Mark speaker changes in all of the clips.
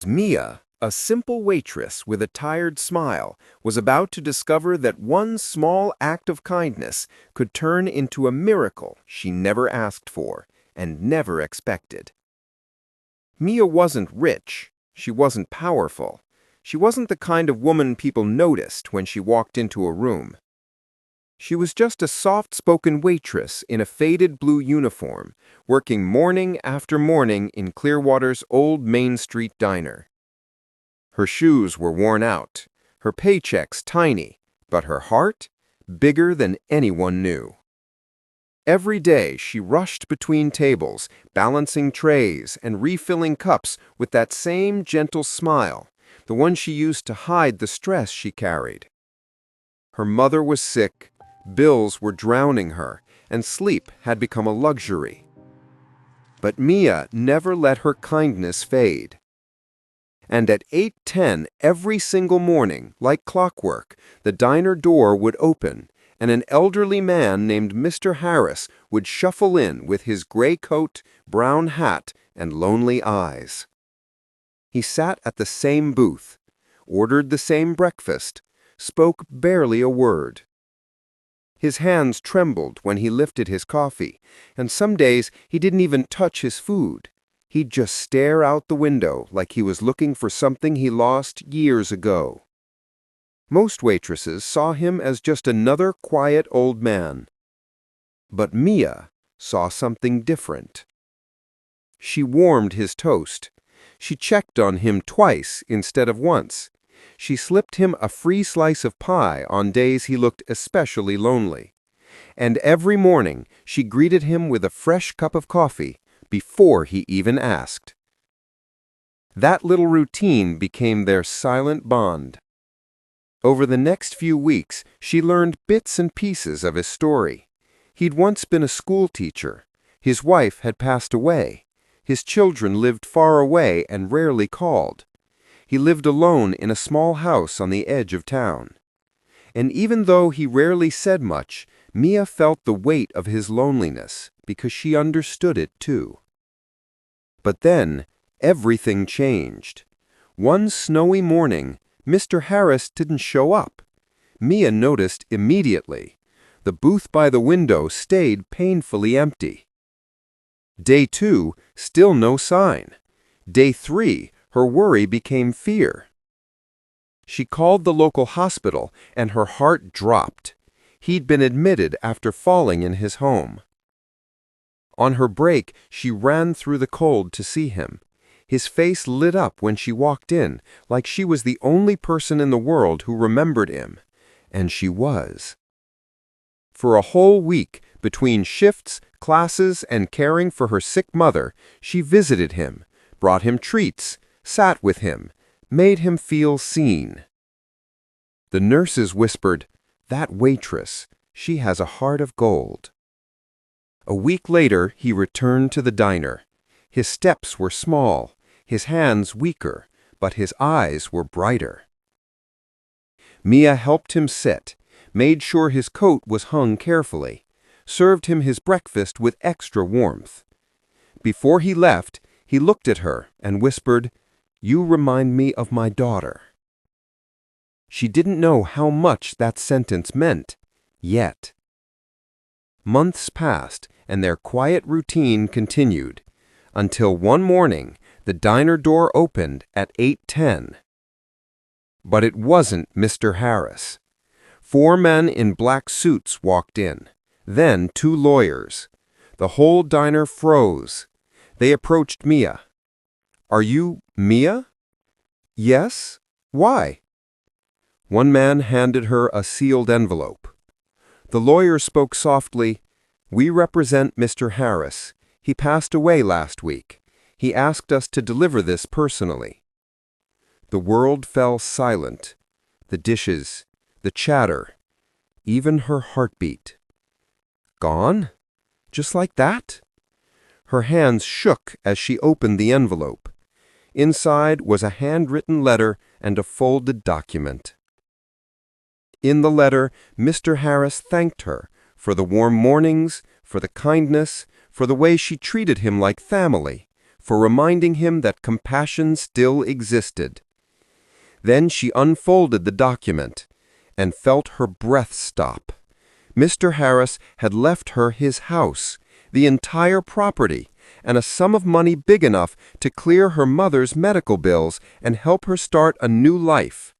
Speaker 1: Mia, a simple waitress with a tired smile, was about to discover that one small act of kindness could turn into a miracle she never asked for and never expected. Mia wasn't rich. She wasn't powerful. She wasn't the kind of woman people noticed when she walked into a room. She was just a soft-spoken waitress in a faded blue uniform, working morning after morning in Clearwater's old Main Street diner. Her shoes were worn out, her paychecks tiny, but her heart bigger than anyone knew. Every day she rushed between tables, balancing trays and refilling cups with that same gentle smile, the one she used to hide the stress she carried. Her mother was sick, bills were drowning her, and sleep had become a luxury. But Mia never let her kindness fade. And at 8:10 every single morning, like clockwork, the diner door would open, and an elderly man named Mr. Harris would shuffle in with his gray coat, brown hat, and lonely eyes. He sat at the same booth, ordered the same breakfast, spoke barely a word. His hands trembled when he lifted his coffee, and some days he didn't even touch his food. He'd just stare out the window like he was looking for something he lost years ago. Most waitresses saw him as just another quiet old man. But Mia saw something different. She warmed his toast. She checked on him twice instead of once. She slipped him a free slice of pie on days he looked especially lonely. And every morning she greeted him with a fresh cup of coffee before he even asked. That little routine became their silent bond. Over the next few weeks, she learned bits and pieces of his story. He'd once been a school teacher. His wife had passed away. His children lived far away and rarely called. He lived alone in a small house on the edge of town. And even though he rarely said much, Mia felt the weight of his loneliness because she understood it too. But then, everything changed. One snowy morning, Mr. Harris didn't show up. Mia noticed immediately. The booth by the window stayed painfully empty. Day 2, still no sign. Day 3, her worry became fear. She called the local hospital and her heart dropped. He'd been admitted after falling in his home. On her break, she ran through the cold to see him. His face lit up when she walked in, like she was the only person in the world who remembered him. And she was. For a whole week, between shifts, classes, and caring for her sick mother, she visited him, brought him treats, sat with him, made him feel seen. The nurses whispered, "That waitress, she has a heart of gold." A week later, he returned to the diner. His steps were small, his hands weaker, but his eyes were brighter. Mia helped him sit, made sure his coat was hung carefully, served him his breakfast with extra warmth. Before he left, he looked at her and whispered, "You remind me of my daughter." She didn't know how much that sentence meant, yet. Months passed, and their quiet routine continued, until one morning the diner door opened at 8:10. But it wasn't Mr. Harris. 4 men in black suits walked in, then 2 lawyers. The whole diner froze. They approached Mia. "Are you Mia?" "Yes. Why?" One man handed her a sealed envelope. The lawyer spoke softly, "We represent Mr. Harris. He passed away last week. He asked us to deliver this personally." The world fell silent. The dishes, the chatter, even her heartbeat. Gone? Just like that? Her hands shook as she opened the envelope. Inside was a handwritten letter and a folded document. In the letter, Mr. Harris thanked her for the warm mornings, for the kindness, for the way she treated him like family, for reminding him that compassion still existed. Then she unfolded the document and felt her breath stop. Mr. Harris had left her his house, the entire property, and a sum of money big enough to clear her mother's medical bills and help her start a new life.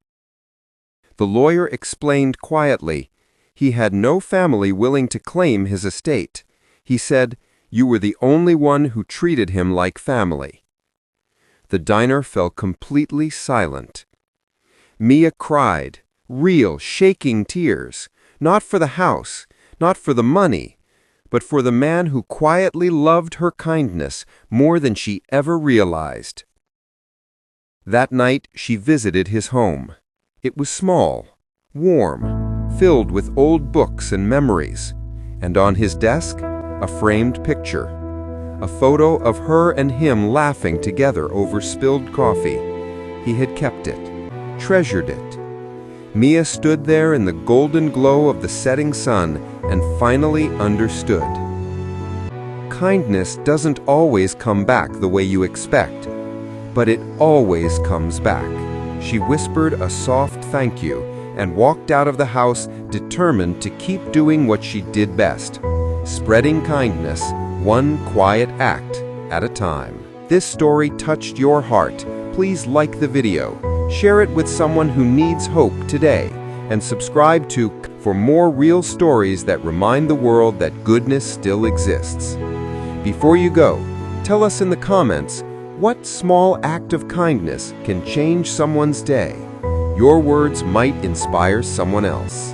Speaker 1: The lawyer explained quietly, he had no family willing to claim his estate. He said, "You were the only one who treated him like family." The diner fell completely silent. Mia cried, real, shaking tears, not for the house, not for the money, but for the man who quietly loved her kindness more than she ever realized. That night she visited his home. It was small, warm, filled with old books and memories, and on his desk, a framed picture, a photo of her and him laughing together over spilled coffee. He had kept it, treasured it. Mia stood there in the golden glow of the setting sun and finally understood. Kindness doesn't always come back the way you expect, but it always comes back. She whispered a soft thank you and walked out of the house determined to keep doing what she did best, spreading kindness, one quiet act at a time. This story touched your heart. Please like the video, share it with someone who needs hope today, and subscribe for more real stories that remind the world that goodness still exists. Before you go, tell us in the comments, what small act of kindness can change someone's day? Your words might inspire someone else.